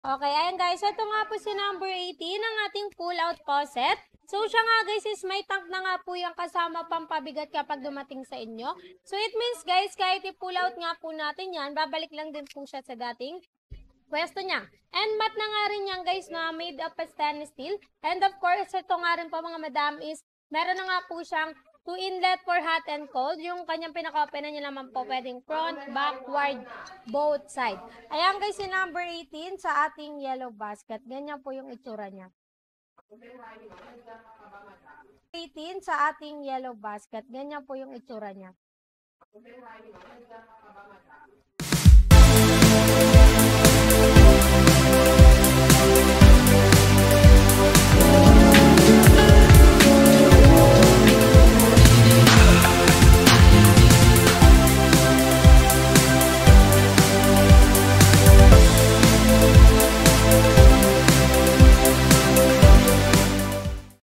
Okay, ayan guys. Ito nga po si number 18 ng ating pull-out faucet. So, siya nga guys is may tank na nga po yung kasama pampabigat kapag dumating sa inyo. So, it means guys, kahit i-pull out nga po natin yan, babalik lang din po siya sa dating pwesto niya. And mat na nga rin yan guys na made of stainless steel. And of course, ito nga rin po mga madam is meron na nga po siyang 2 inlet for hot and cold. Yung kanyang pinaka-open na niya naman po pwedeng front, backward, both side. Ayan guys, yung number 18 sa ating yellow basket. Ganyan po yung itsura niya. 18 sa ating yellow basket. Ganyan po yung itsura niya.